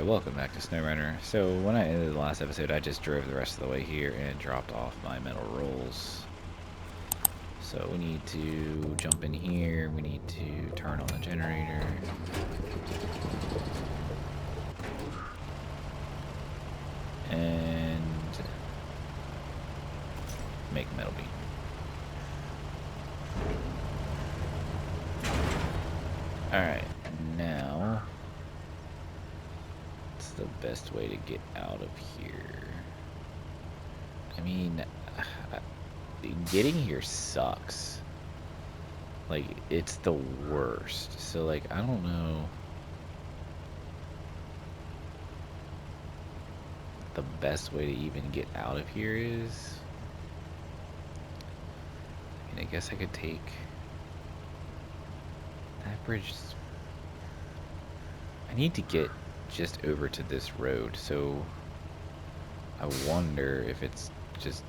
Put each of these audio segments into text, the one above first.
welcome back to SnowRunner. So when I ended the last episode, I just drove the rest of the way here and dropped off my metal rolls. So we need to jump in here, we need to turn on the generator. And make metal beam. Alright, now what's the best way to get out of here? I mean, getting here sucks. Like, it's the worst. So, like, I don't know the best way to even get out of here is. I mean, I guess I could take that bridge. I need to get just over to this road, so I wonder if it's just,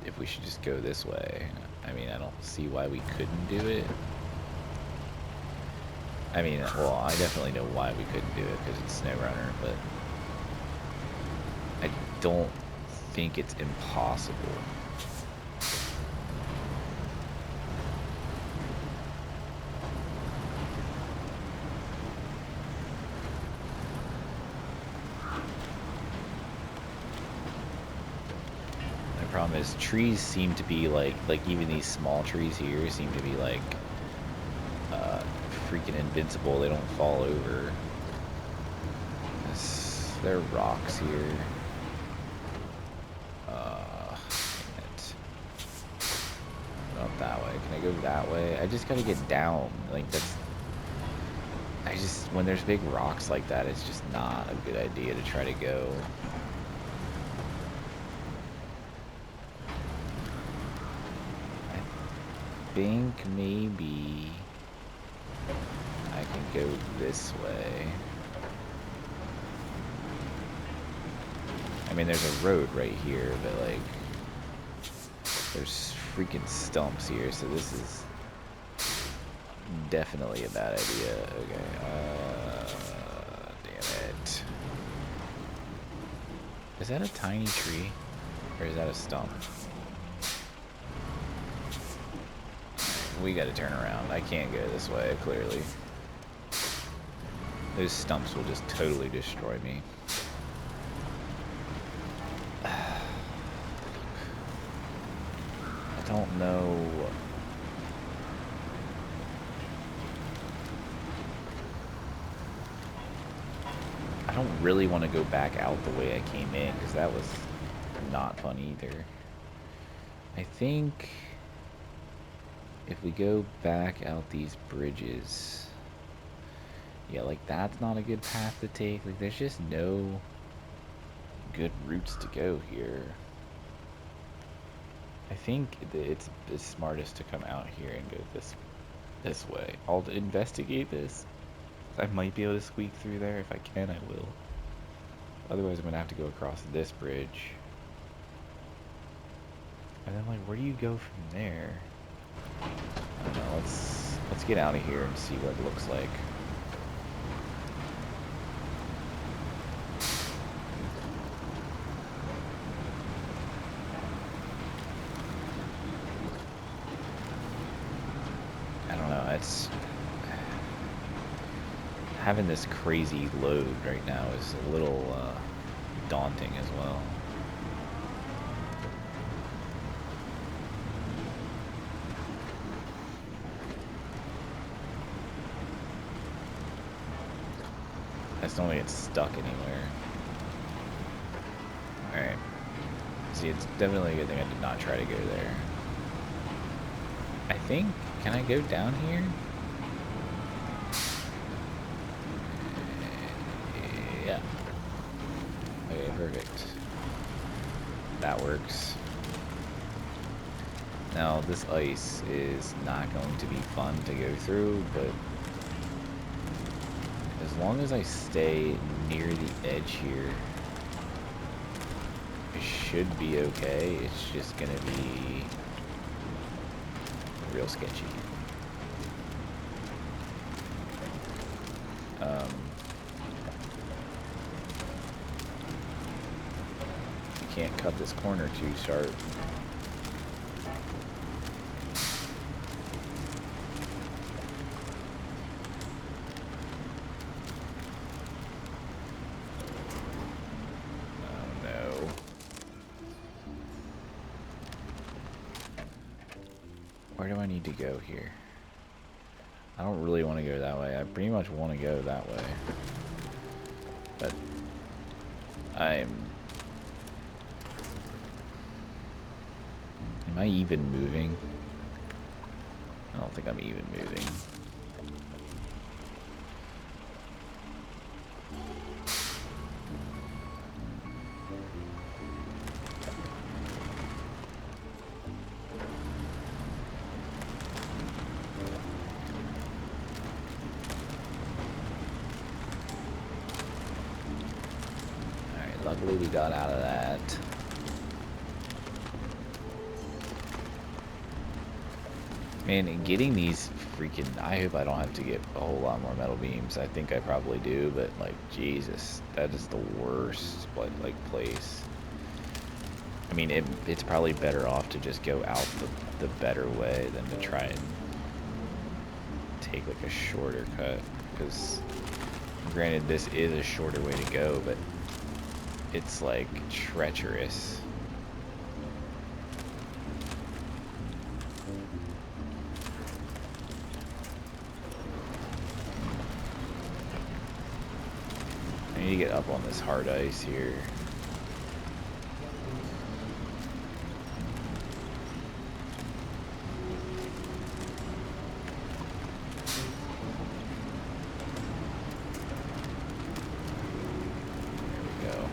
if we should just go this way. I mean, I don't see why we couldn't do it. I mean, well, I definitely know why we couldn't do it, because it's SnowRunner, but I don't think it's impossible. Problem is, trees seem to be like even these small trees here seem to be like freaking invincible. They don't fall over. There are rocks here. Dang it. Not that way. Can I go that way? I just gotta get down. Like, that's, I just, when there's big rocks like that, it's just not a good idea to try to go. I think maybe I can go this way. I mean, there's a road right here, but like, there's freaking stumps here, so this is definitely a bad idea. Okay, damn it. Is that a tiny tree, or is that a stump? We gotta turn around. I can't go this way, clearly. Those stumps will just totally destroy me. I don't know. I don't really want to go back out the way I came in, because that was not fun either. I think if we go back out these bridges, yeah, like, that's not a good path to take. Like, there's just no good routes to go here. I think it's smartest to come out here and go this way. I'll investigate this. I might be able to squeak through there. If I can, I will. Otherwise, I'm gonna have to go across this bridge. And then, like, where do you go from there? I don't know, let's get out of here and see what it looks like. I don't know, it's having this crazy load right now is a little daunting as well. I just don't want to get stuck anywhere. Alright. See, it's definitely a good thing I did not try to go there. I think, can I go down here? Yeah. Okay, perfect. That works. Now, this ice is not going to be fun to go through, but as long as I stay near the edge here, it should be okay. It's just gonna be real sketchy. can't cut this corner too sharp. Oh no. Where do I need to go here? I don't really want to go that way. I pretty much want to go that way. But Am I even moving? I don't think I'm even moving. Alright, luckily we got out of that. Man, getting these freaking... I hope I don't have to get a whole lot more metal beams. I think I probably do, but, like, Jesus. That is the worst, like, place. I mean, it's probably better off to just go out the better way than to try and take, like, a shorter cut. Because, granted, this is a shorter way to go, but it's, like, treacherous. I need to get up on this hard ice here. There we go.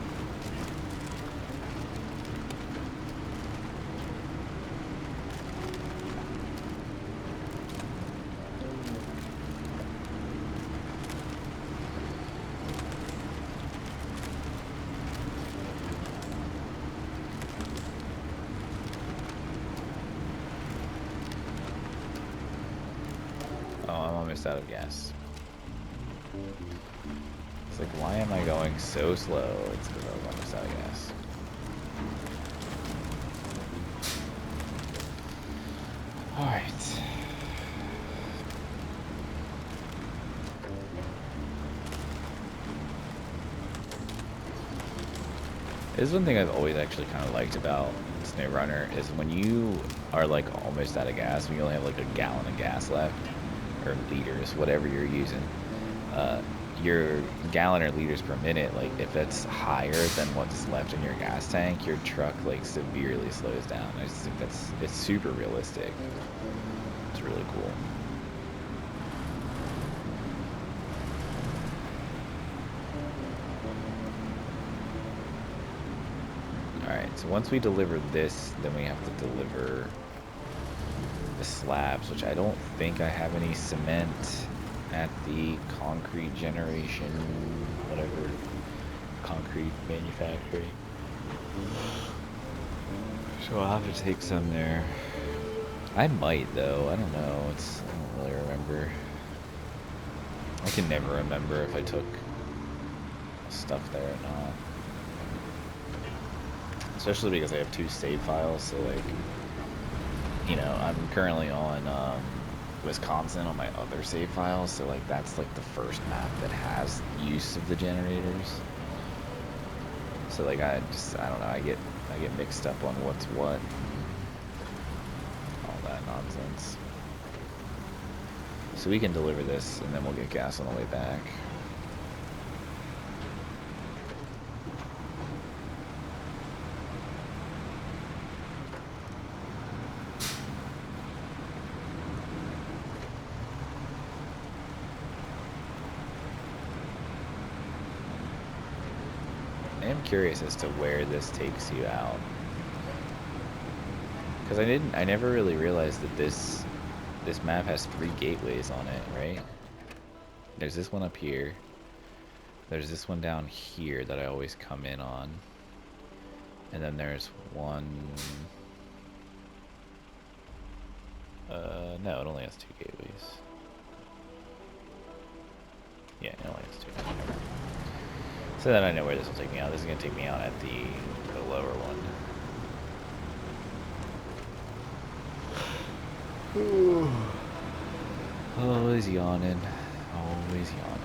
Oh, I'm almost out of gas. It's like, why am I going so slow? It's because I was almost out of gas. Alright. This is one thing I've always actually kind of liked about SnowRunner is when you are like almost out of gas, when you only have like a gallon of gas left, or liters, whatever you're using, your gallon or liters per minute, like if that's higher than what's left in your gas tank, your truck like severely slows down. I just think it's super realistic. It's really cool. Alright, so once we deliver this, then we have to deliver the slabs, which I don't think I have any cement at the concrete generation, whatever, concrete manufacturing. So I'll have to take some there. I might though, I don't know, I don't really remember. I can never remember if I took stuff there or not. Especially because I have 2 save files, so like, you know, I'm currently on Wisconsin on my other save file, so like that's like the first map that has use of the generators. So like I don't know, I get mixed up on what's what. All that nonsense. So we can deliver this and then we'll get gas on the way back. I am curious as to where this takes you out, because I never really realized that this map has 3 gateways on it, right? There's this one up here, there's this one down here that I always come in on, and then there's one, no, it only has 2 gateways. Yeah, it only has 2. So then I know where this will take me out. This is going to take me out at the lower one. Always yawning. Always yawning.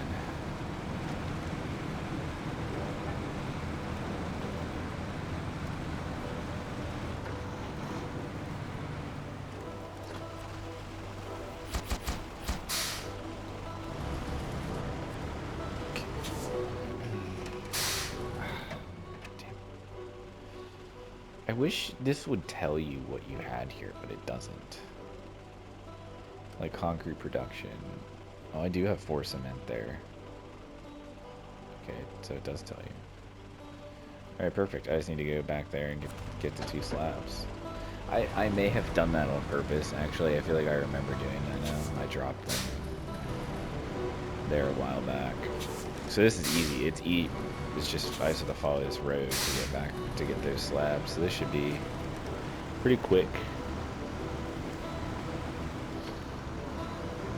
I wish this would tell you what you had here, but it doesn't. Like concrete production. Oh, I do have 4 cement there. Okay, so it does tell you. Alright, perfect. I just need to go back there and get the 2 slabs. I may have done that on purpose, actually. I feel like I remember doing that now. I dropped them there a while back. So this is easy. It's just I just have to follow this road to get back to get those slabs. So this should be pretty quick.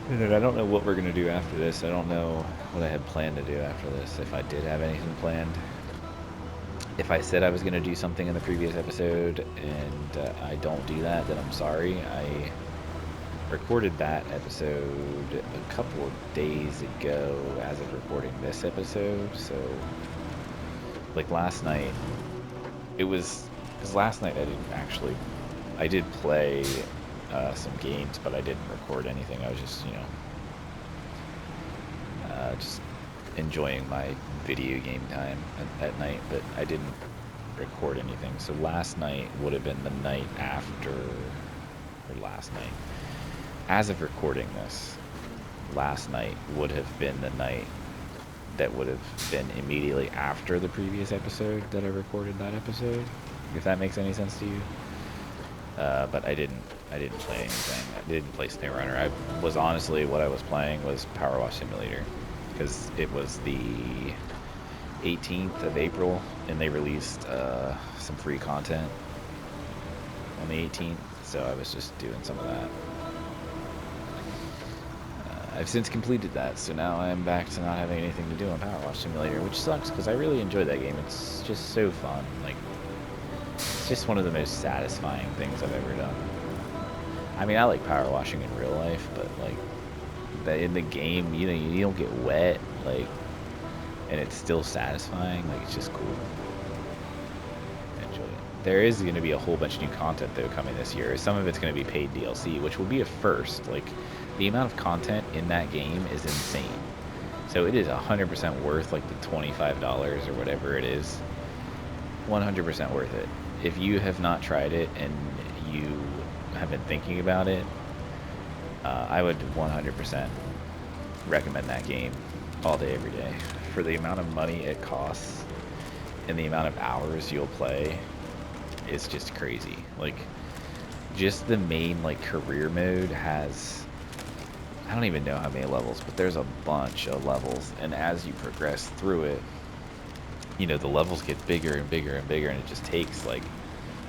And then I don't know what we're gonna do after this. I don't know what I had planned to do after this. If I did have anything planned. If I said I was gonna do something in the previous episode and I don't do that, then I'm sorry. I recorded that episode a couple of days ago as of recording this episode. So like last night, it was because last night I did play some games, but I didn't record anything. I was just, you know, just enjoying my video game time at night, but I didn't record anything. So last night would have been the night after, or last night. As of recording this, last night would have been the night that would have been immediately after the previous episode that I recorded that episode, if that makes any sense to you. But I didn't play anything. I didn't play SnowRunner. I was honestly, what I was playing was Power Wash Simulator, because it was the 18th of April, and they released some free content on the 18th, so I was just doing some of that. I've since completed that, so now I'm back to not having anything to do on Power Wash Simulator, which sucks, because I really enjoy that game. It's just so fun. Like, it's just one of the most satisfying things I've ever done. I mean, I like power washing in real life, but like in the game, you know, you don't get wet, like, and it's still satisfying. Like, it's just cool. Enjoy it. There is going to be a whole bunch of new content though coming this year. Some of it's going to be paid DLC, which will be a first. Like, the amount of content in that game is insane. So it is 100% worth like the $25 or whatever it is. 100% worth it. If you have not tried it and you have been thinking about it, I would 100% recommend that game all day, every day. For the amount of money it costs and the amount of hours you'll play, it's just crazy. Like, just the main like career mode has, I don't even know how many levels, but there's a bunch of levels, and as you progress through it, you know, the levels get bigger and bigger and bigger, and it just takes like,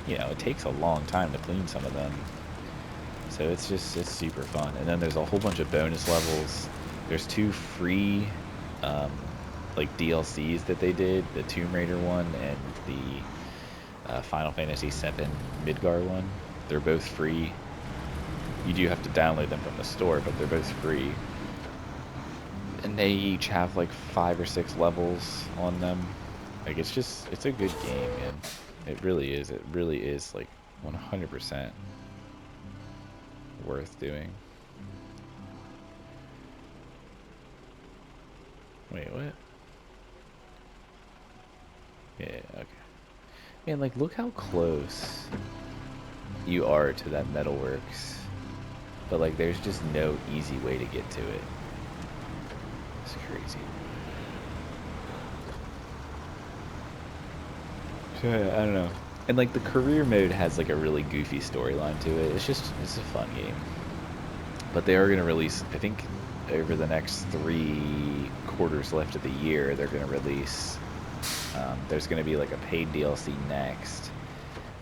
you know, it takes a long time to clean some of them. So it's super fun. And then there's a whole bunch of bonus levels. There's 2 free like DLCs that they did, the Tomb Raider one and the Final Fantasy VII Midgar one. They're both free. You do have to download them from the store, but they're both free. And they each have like 5 or 6 levels on them. Like, it's a good game, man. It really is. It really is like 100% worth doing. Wait, what? Yeah, okay. Man, like, look how close you are to that metalworks. But like, there's just no easy way to get to it. It's crazy. So, I don't know. And like, the career mode has like a really goofy storyline to it. It's a fun game. But they are going to release, I think, over the next 3 quarters left of the year, they're going to release, there's going to be like a paid DLC next.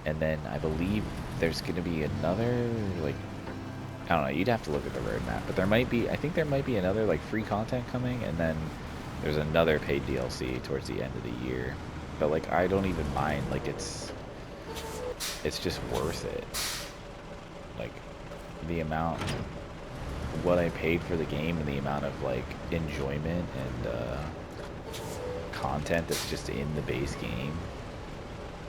And then I believe there's going to be another, like, I don't know, you'd have to look at the roadmap. But there might be, I think there might be another like free content coming. And then There's another paid DLC towards the end of the year, but like I don't even mind. Like it's just worth it. Like the amount, what I paid for the game, and the amount of like enjoyment and content that's just in the base game.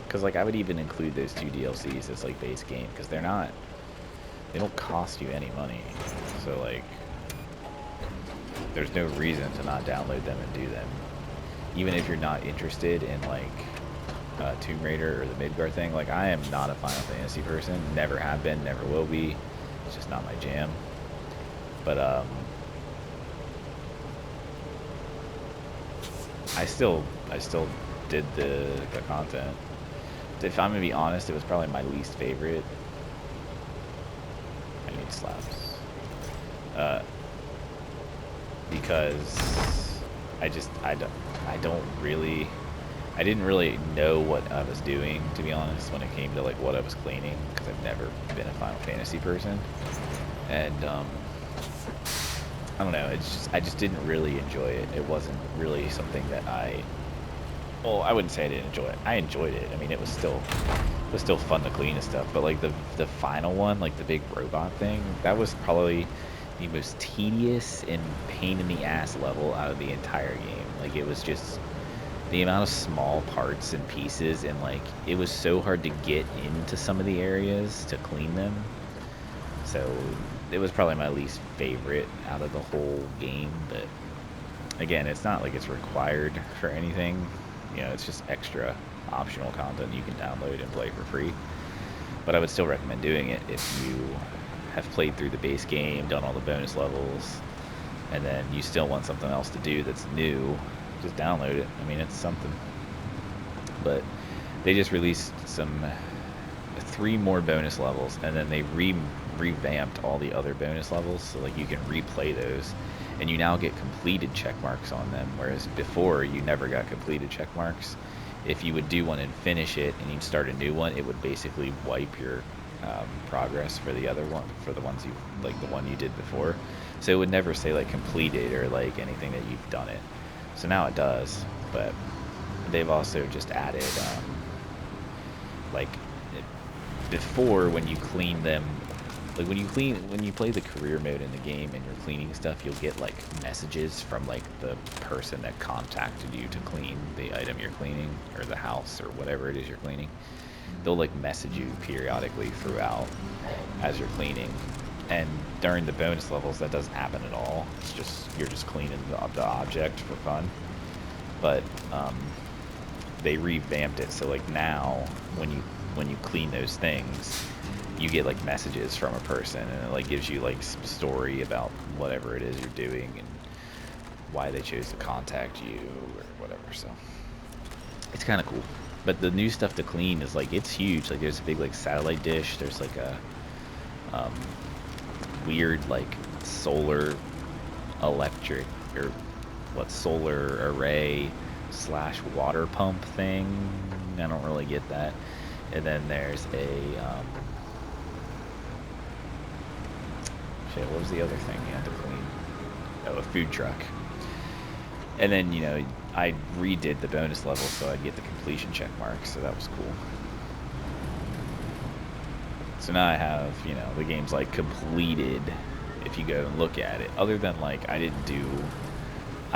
Because like I would even include those 2 DLCs as like base game, because they don't cost you any money. So like there's no reason to not download them and do them. Even if you're not interested in like Tomb Raider or the Midgar thing, like I am not a Final Fantasy person, never have been, never will be. It's just not my jam. But I still did the content. If I'm gonna be honest, it was probably my least favorite. I need slaps. Because I didn't really know what I was doing, to be honest, when it came to like what I was cleaning, because I've never been a Final Fantasy person, and I don't know. I just didn't really enjoy it. It wasn't really something that well, I wouldn't say I didn't enjoy it. I enjoyed it. I mean, it was still fun to clean and stuff. But like the final one, like the big robot thing, that was probably the most tedious and pain in the ass level out of the entire game. Like it was just the amount of small parts and pieces, and like it was so hard to get into some of the areas to clean them. So it was probably my least favorite out of the whole game. But again, it's not like it's required for anything. You know, it's just extra optional content you can download and play for free. But I would still recommend doing it if you have played through the base game, done all the bonus levels, and then you still want something else to do that's new. Just download it. I mean, it's something. But they just released 3 more bonus levels, and then they revamped all the other bonus levels, so like you can replay those, and you now get completed check marks on them, whereas before you never got completed check marks. If you would do one and finish it and you'd start a new one, it would basically wipe your progress for the other one, for the ones you like, the one you did before. So it would never say like completed or like anything that you've done it. So now it does. But they've also just added like before, when you clean them, like when you play the career mode in the game and you're cleaning stuff, you'll get like messages from like the person that contacted you to clean the item you're cleaning, or the house, or whatever it is you're cleaning. They'll like message you periodically throughout as you're cleaning. And during the bonus levels, that doesn't happen at all. It's just, you're just cleaning the object for fun. But they revamped it, so like now when you clean those things, you get like messages from a person, and it like gives you like some story about whatever it is you're doing and why they chose to contact you or whatever. So it's kind of cool. But the new stuff to clean is like, it's huge. Like there's a big like satellite dish. There's like a weird like solar electric, or what, solar array / water pump thing. I don't really get that. And then there's a shit, what was the other thing you had to clean? Oh, a food truck. And then, you know, I redid the bonus level so I'd get the completion check marks, so that was cool. So now I have, you know, the game's like completed if you go and look at it. Other than like, I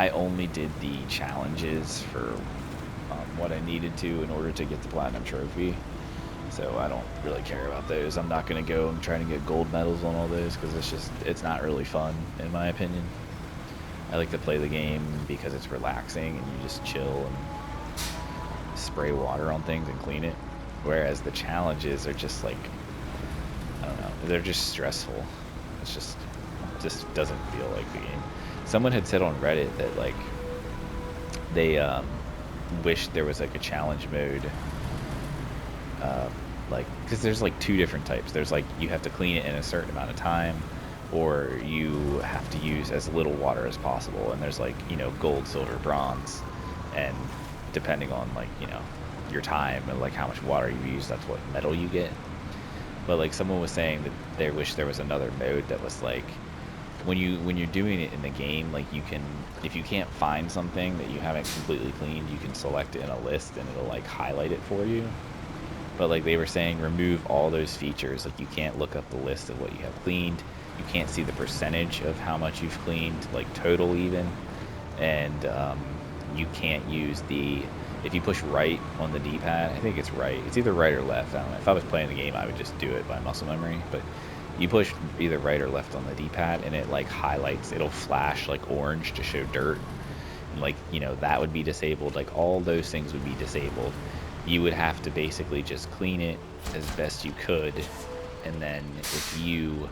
only did the challenges for what I needed to in order to get the platinum trophy. So I don't really care about those. I'm not going to go and try to get gold medals on all those, because it's not really fun, in my opinion. I like to play the game because it's relaxing and you just chill and spray water on things and clean it. Whereas the challenges are just like, I don't know, they're just stressful. It's just doesn't feel like the game. Someone had said on Reddit that like they wish there was like a challenge mode, like, because there's like 2 different types. There's like, you have to clean it in a certain amount of time, or you have to use as little water as possible. And there's like, you know, gold, silver, bronze, and depending on like, you know, your time and like how much water you use, that's what medal you get. But like someone was saying that they wish there was another mode that was like, when you're doing it in the game, like you can, if you can't find something that you haven't completely cleaned, you can select it in a list and it'll like highlight it for you. But like they were saying, remove all those features. Like you can't look up the list of what you have cleaned. You can't see the percentage of how much you've cleaned, like total even. And you can't use the, if you push right on the D-pad, I think it's right. It's either right or left. I don't know. If I was playing the game, I would just do it by muscle memory. But you push either right or left on the D-pad, and it like highlights. It'll flash like orange to show dirt. And like, you know, that would be disabled. Like all those things would be disabled. You would have to basically just clean it as best you could, and then if you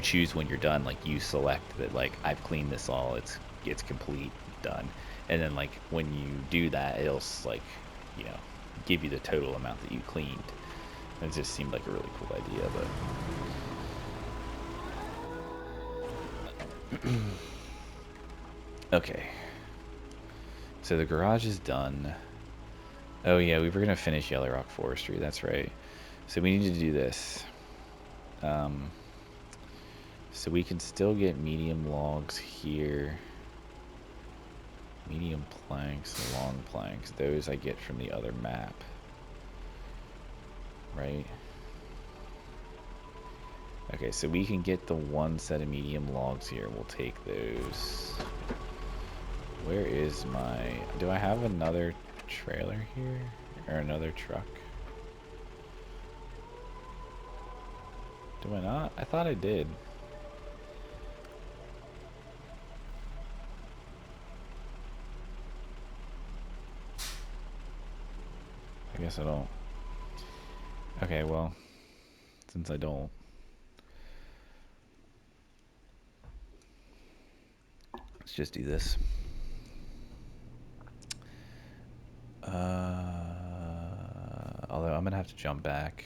choose when you're done, like you select that, like I've cleaned this all, it's complete, done. And then like when you do that, it'll like, you know, give you the total amount that you cleaned. It just seemed like a really cool idea, but okay. So the garage is done. Oh yeah, we were gonna finish Yellow Rock Forestry, that's right. So we need to do this. So we can still get medium logs here. Medium planks, long planks. Those I get from the other map. Right? Okay, so we can get the one set of medium logs here. We'll take those. Where is my... Do I have another trailer here? Or another truck? Do I not? I thought I did. I guess I don't. Okay, well, since I don't, let's just do this. Although I'm gonna have to jump back.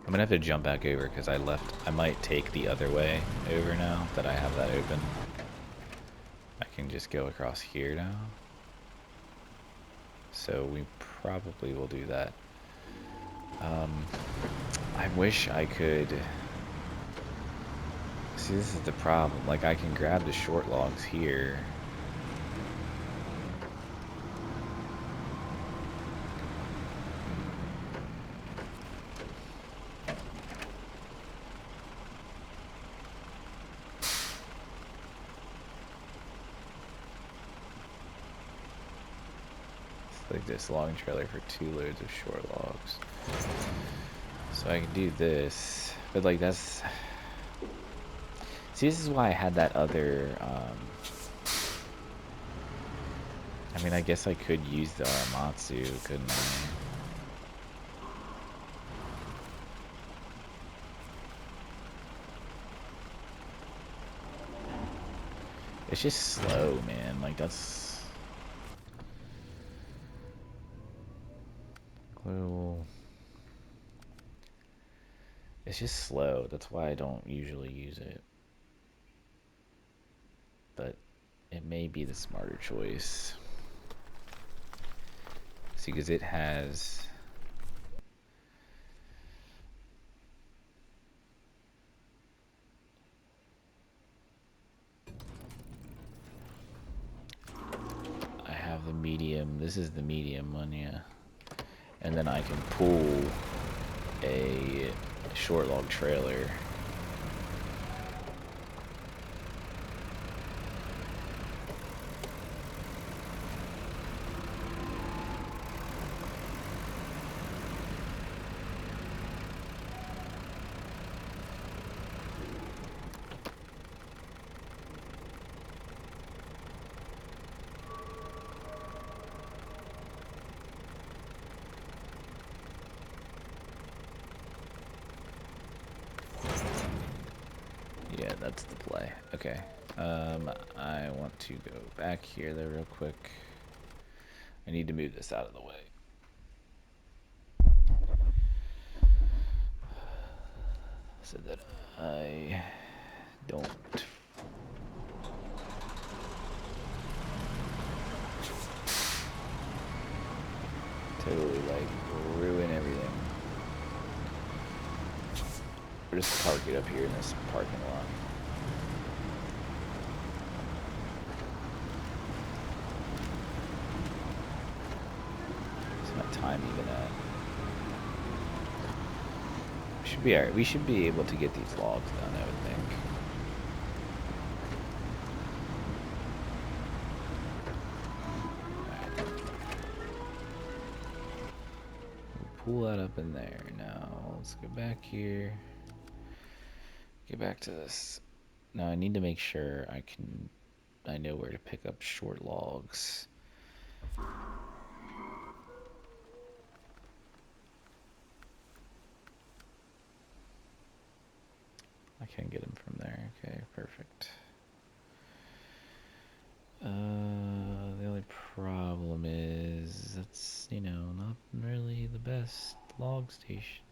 I'm gonna have to jump back over because I left. I might take the other way over now that I have that open. I can just go across here now. So we probably will do that. I wish I could... See, this is the problem. Like, I can grab the short logs here. Like this long trailer for 2 loads of short logs. So I can do this, but like that's... See, this is why I had that other, I mean, I guess I could use the Aramatsu, couldn't I? It's just slow, man, like that's... Well, it's just slow. That's why I don't usually use it. But it may be the smarter choice. See, because it has... I have the medium. This is the medium one, yeah. And then I can pull a short log trailer. Yeah, that's the play. Okay. I want to go back here though real quick. I need to move this out of the way. so that I don't totally like ruin everything. We'll just park it up here in this parking lot. It's not time even at. Should be alright. We should be able to get these logs done, I would think. Pull that up in there. Now let's go back here. Get back to this. Now I need to make sure I know where to pick up short logs. I can get them from there. Okay, perfect. The only problem is that's, you know, not really the best log station.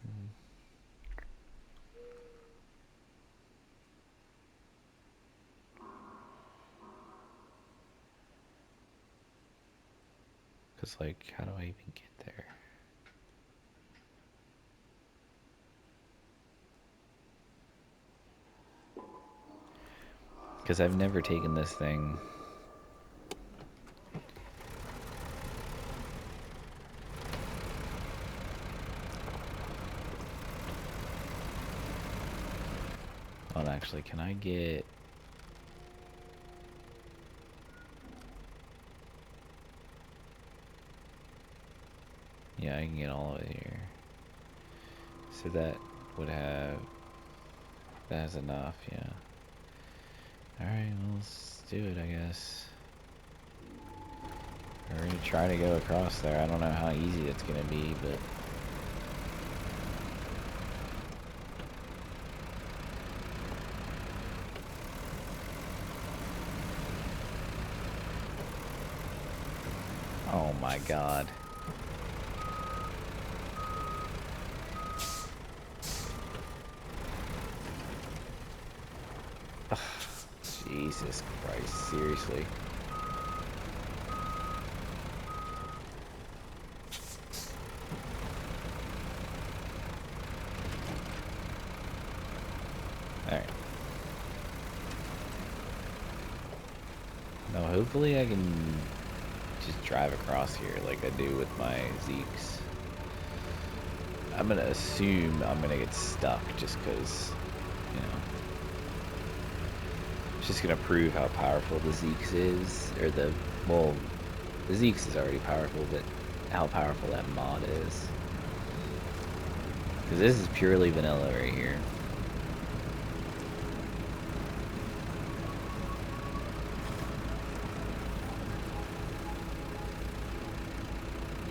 Cause like, how do I even get there? Cause I've never taken this thing. Oh, actually, can I get... Yeah, I can get all of it here. So that would have... That has enough, yeah. Alright, well, let's do it, I guess. We're gonna try to go across there. I don't know how easy it's gonna be, but... Oh my god. Ugh, Jesus Christ, seriously. Alright. Now hopefully I can just drive across here like I do with my Zeeks. I'm gonna assume I'm gonna get stuck just because, you know, it's just gonna prove how powerful the Zeeks is, or the, well, the Zeeks is already powerful, but how powerful that mod is. Because this is purely vanilla right here.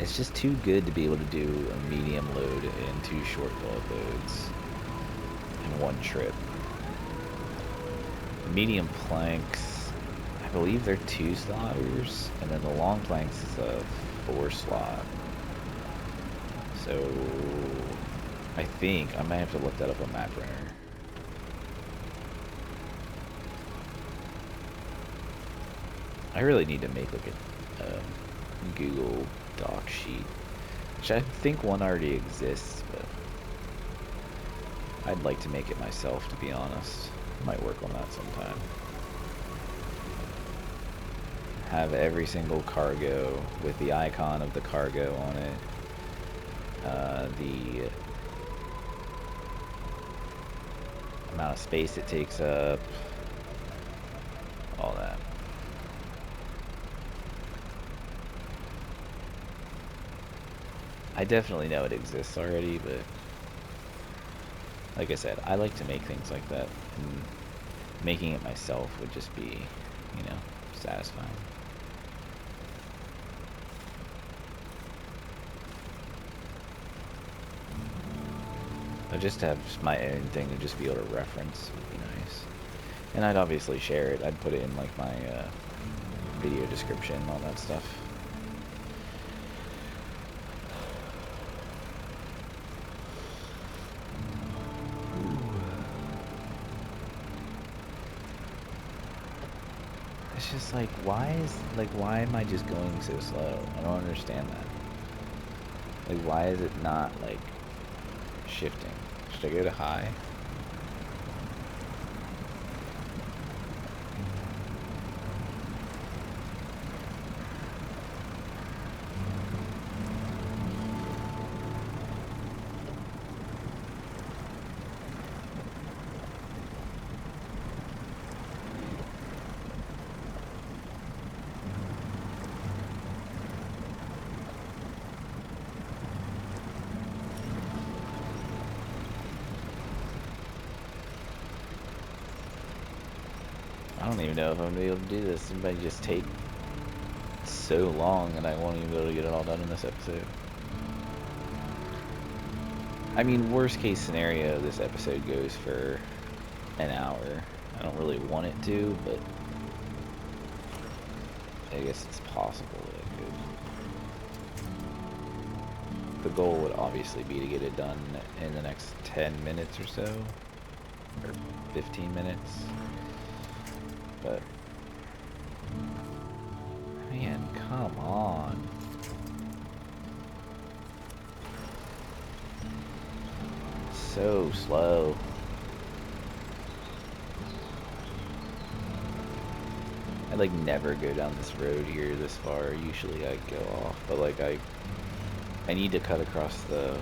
It's just too good to be able to do a medium load and 2 short log loads in one trip. The medium planks, I believe they're 2 slotters, and then the long planks is a 4 slot. So I think I might have to look that up on Map Runner. I really need to make like a Google Doc sheet, which I think one already exists, but I'd like to make it myself, to be honest. Might work on that sometime. Have every single cargo with the icon of the cargo on it, the amount of space it takes up, all that. I definitely know it exists already, but like I said, I like to make things like that, and making it myself would just be, you know, satisfying. But just to have my own thing to just be able to reference would be nice. And I'd obviously share it. I'd put it in like my video description, all that stuff. it's just like, why am I just going so slow? I don't understand that. Like, why is it not, like, shifting? Should I go to high? I don't even know if I'm gonna be able to do this. It might just take so long and I won't even be able to get it all done in this episode. I mean, worst case scenario, this episode goes for an hour. I don't really want it to, but I guess it's possible that it could. The goal would obviously be to get it done in the next 10 minutes or so, or 15 minutes. But, man, come on. So slow. I like never go down this road here this far. Usually I go off, but like I need to cut across the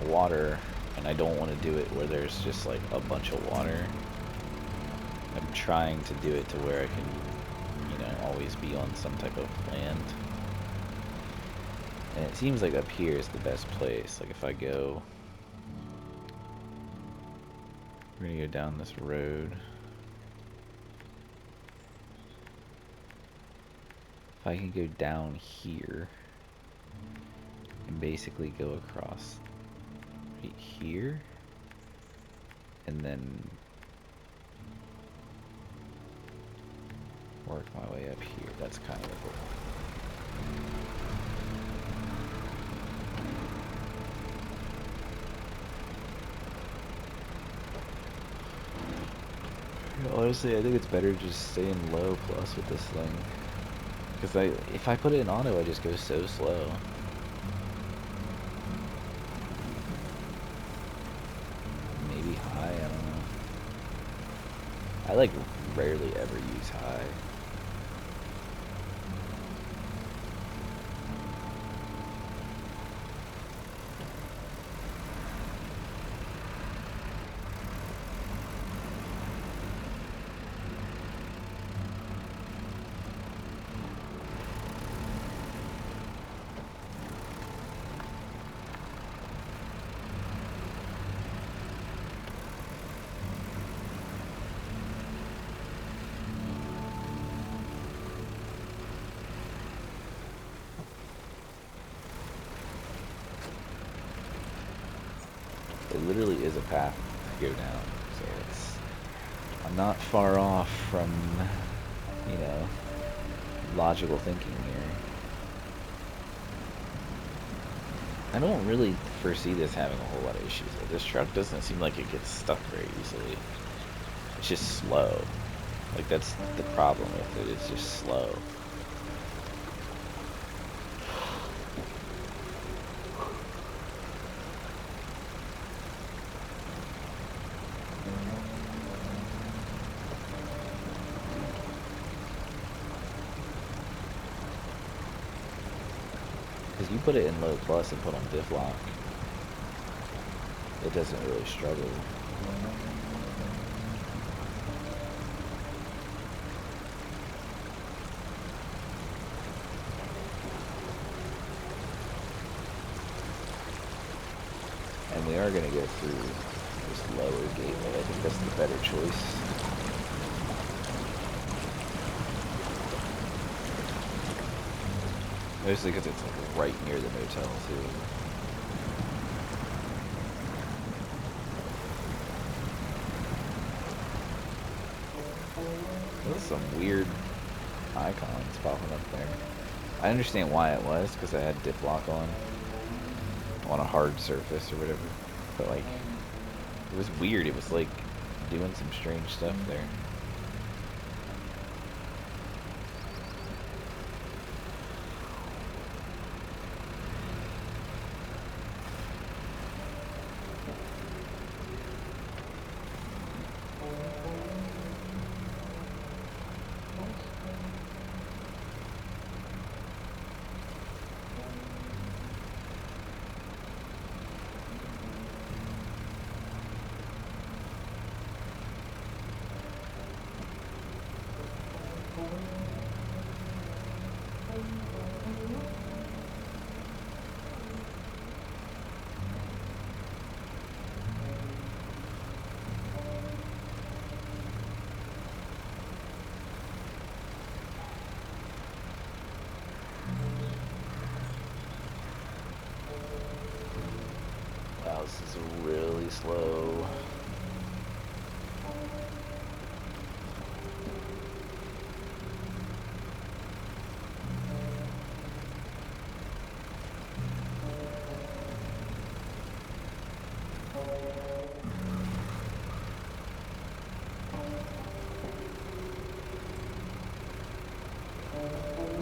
water, and I don't want to do it where there's just like a bunch of water. I'm trying to do it to where I can, you know, always be on some type of land. And it seems like up here is the best place. Like if I go, we're gonna go down this road. If I can go down here and basically go across right here and then work my way up here. That's kind of the goal. Honestly, I think it's better just staying low plus with this thing. Because if I put it in auto, I just go so slow. Maybe high, I don't know. I like rarely ever use high. It literally is a path to go down, so I'm not far off from, you know, logical thinking here. I don't really foresee this having a whole lot of issues. This truck doesn't seem like it gets stuck very easily. It's just slow. Like, that's the problem with it, it's just slow. Because you put it in low plus and put on diff lock, it doesn't really struggle. And we are going to go through this lower gateway. I think that's the better choice. Mostly because it's like right near the motel too. There's some weird icons popping up there. I understand why it was, because I had dip lock on a hard surface or whatever. But like, it was weird. It was like doing some strange stuff there.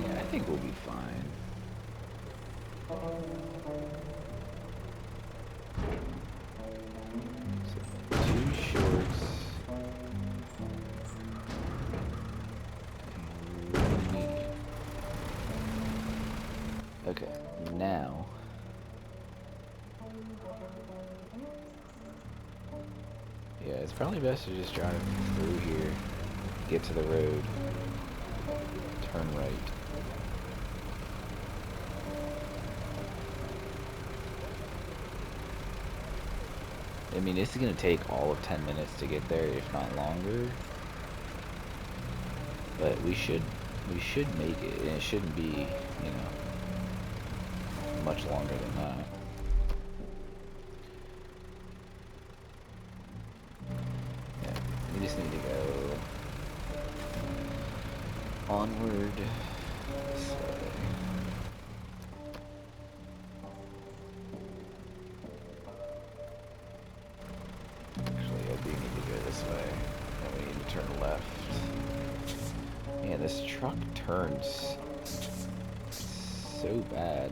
Yeah, I think we'll be fine. So, 2 shorts. And 1 medium. Okay, now. Yeah, it's probably best to just drive through here, get to the road, turn right. I mean, this is going to take all of 10 minutes to get there, if not longer. But we should make it, and it shouldn't be, you know, much longer than that. Yeah, we just need to go onward this way. Actually, I do need to go this way. Then we need to turn left. Man, this truck turns so bad.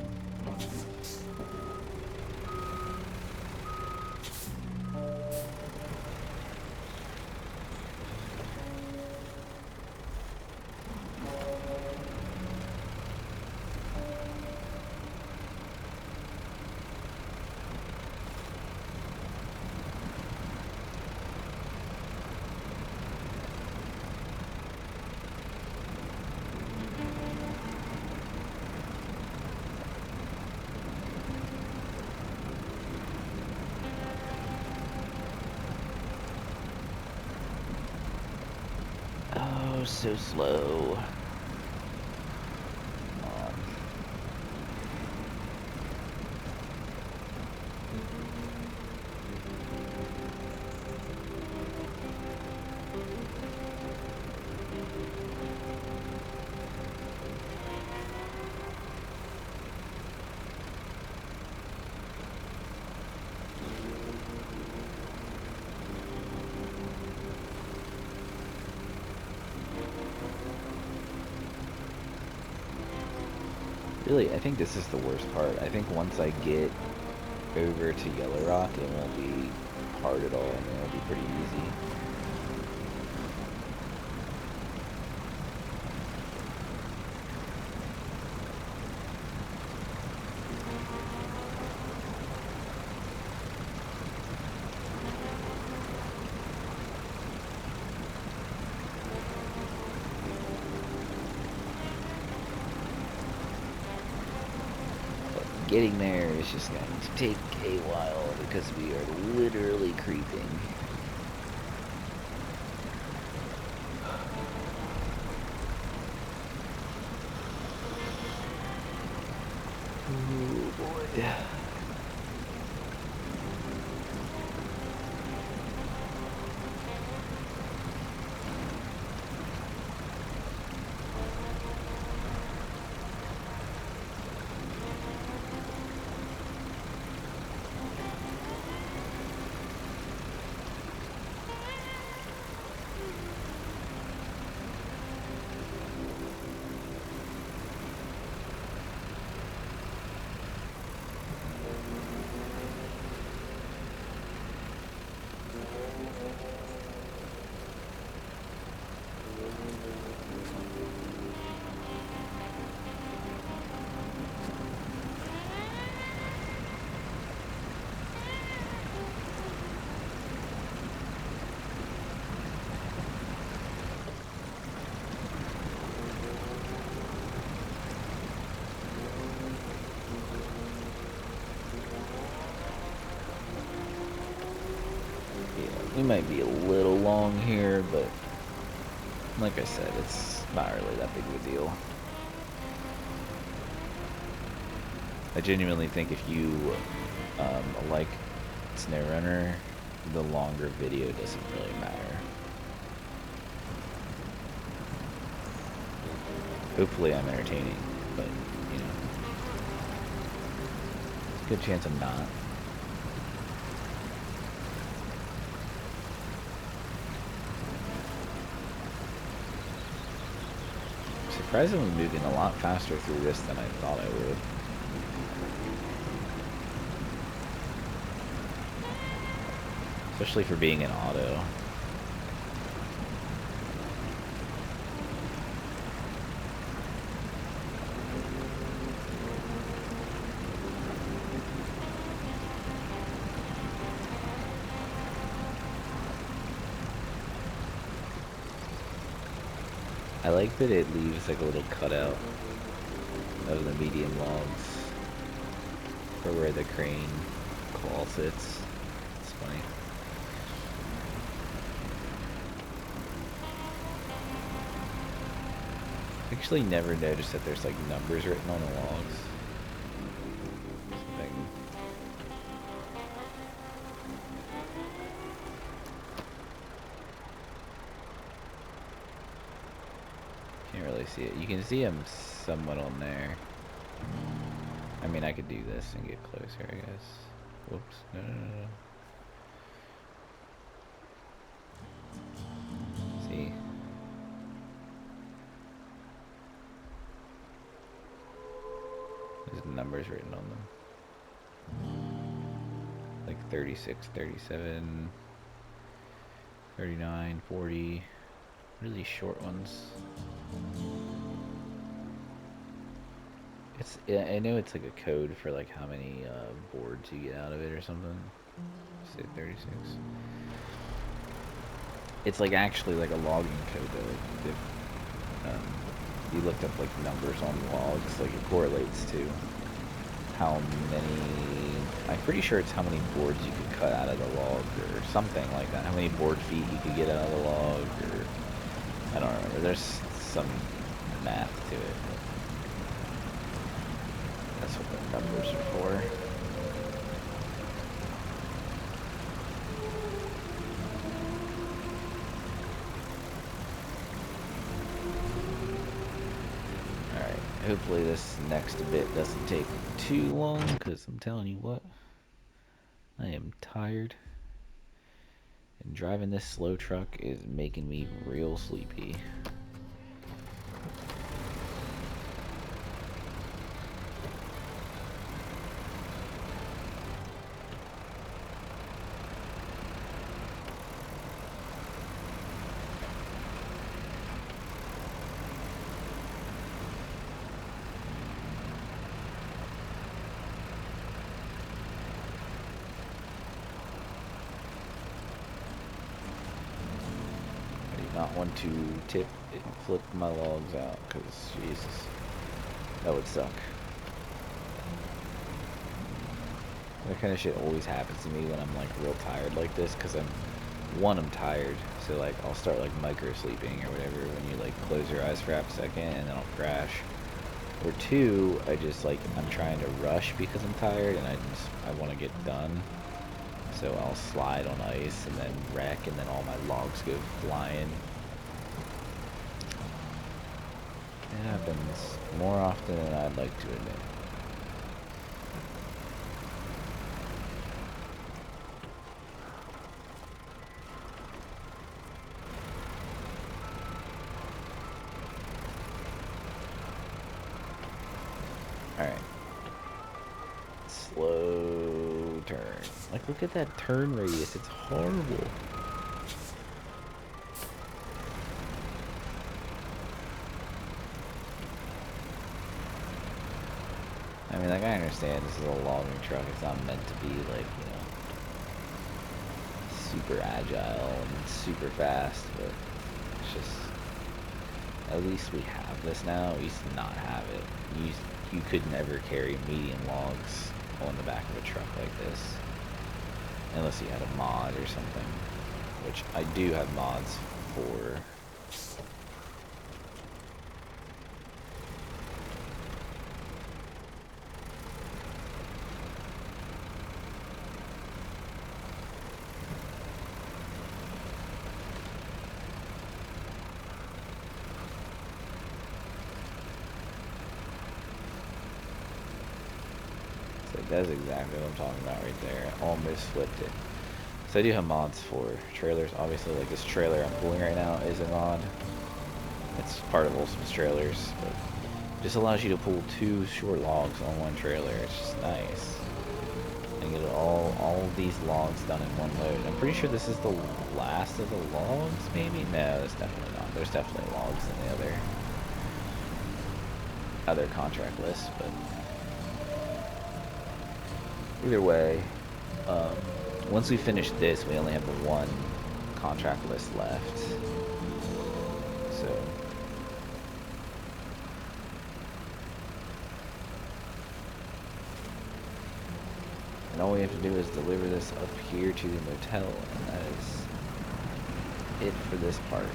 Oh, so slow. Come on. Really, I think this is the worst part. I think once I get over to Yellow Rock, it won't be hard at all. I mean, it'll be pretty easy. Getting there is just going to take a while because we are literally creeping. Oh boy. We might be a little long here, but like I said, it's not really that big of a deal. I genuinely think if you like SnowRunner, the longer video doesn't really matter. Hopefully I'm entertaining, but, you know, there's a good chance I'm not. surprisingly moving a lot faster through this than I thought I would. Especially for being an auto. I like that it leaves like a little cutout of the medium logs for where the crane claw sits. It's funny. I actually never noticed that there's like numbers written on the logs. Can't really see it. You can see them somewhat on there. I mean, I could do this and get closer, I guess. Whoops. No, no, no, no. See? There's numbers written on them. Like 36, 37, 39, 40. Really short ones. I know it's like a code for like how many boards you get out of it or something. Say 36. It's like actually like a logging code though. If you looked up like numbers on logs, like it correlates to how many. I'm pretty sure it's how many boards you could cut out of the log or something like that. How many board feet you could get out of the log, or I don't remember. There's some math to it. That's what the numbers are for. Alright, hopefully this next bit doesn't take too long, because I'm telling you what, I am tired. And driving this slow truck is making me real sleepy. Not want to tip and flip my logs out, because Jesus, that would suck. That kind of shit always happens to me when I'm like real tired like this, because I'm tired, so like I'll start like micro sleeping or whatever when you like close your eyes for half a second and then I'll crash. Or two, I'm trying to rush because I'm tired and I want to get done. So I'll slide on ice and then wreck, and then all my logs go flying. It happens more often than I'd like to admit. Alright. Slow turn. Like, look at that turn radius. It's horrible. I mean, like, I understand this is a logging truck. It's not meant to be, like, you know, super agile and super fast, but it's just, at least we have this now. We used to not have it. You could never carry medium logs on the back of a truck like this. Unless you had a mod or something, which I do have mods for. So that's exactly what I'm talking about right there. I almost flipped it. So I do have mods for trailers, obviously. Like this trailer I'm pulling right now is a mod. It's part of Olson's trailers, but just allows you to pull 2 short logs on one trailer. It's just nice. And get all of these logs done in one load. And I'm pretty sure this is the last of the logs, maybe? No, that's definitely not. There's definitely logs in the other contract list, but either way, once we finish this, we only have the 1 contract list left. So and all we have to do is deliver this up here to the motel, and that is it for this part.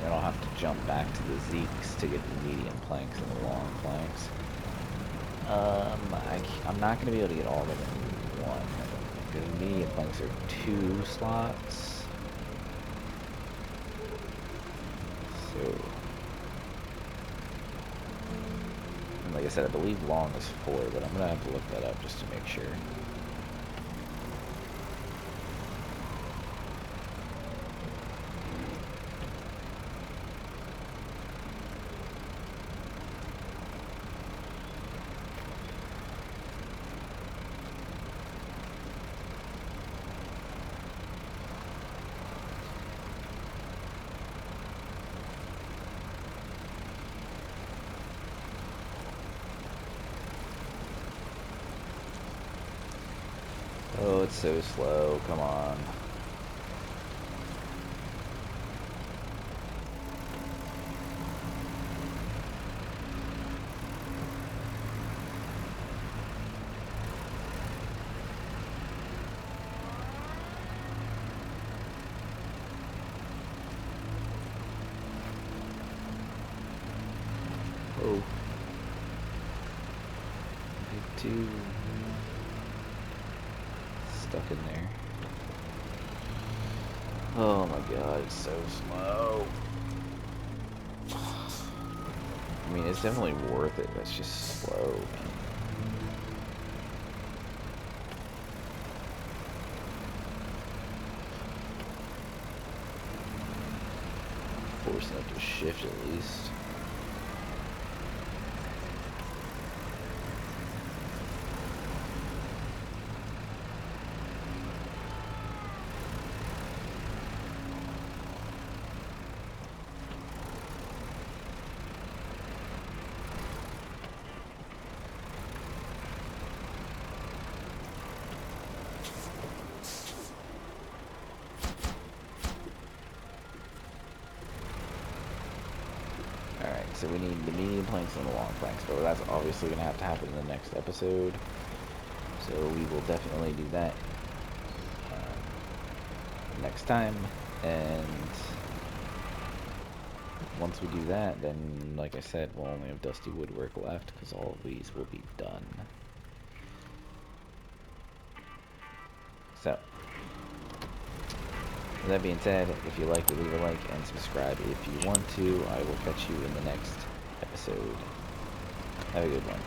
Then I'll have to jump back to the Zeeks to get the medium planks and the long planks. I'm not going to be able to get all of them in one, because the medium planks are 2 slots. So, and like I said, I believe long is 4, but I'm going to have to look that up just to make sure. Oh, it's so slow. Come on. Oh. Big 2. Stuck in there. Oh my god, it's so slow. I mean, it's definitely worth it, but it's just slow. Forcing it to shift at least. So we need the medium planks and the long planks, but that's obviously going to have to happen in the next episode. So we will definitely do that next time. And once we do that, then, like I said, we'll only have dusty woodwork left because all of these will be done. So, with that being said, if you like it, leave a like and subscribe if you want to. I will catch you in the next episode. Have a good one.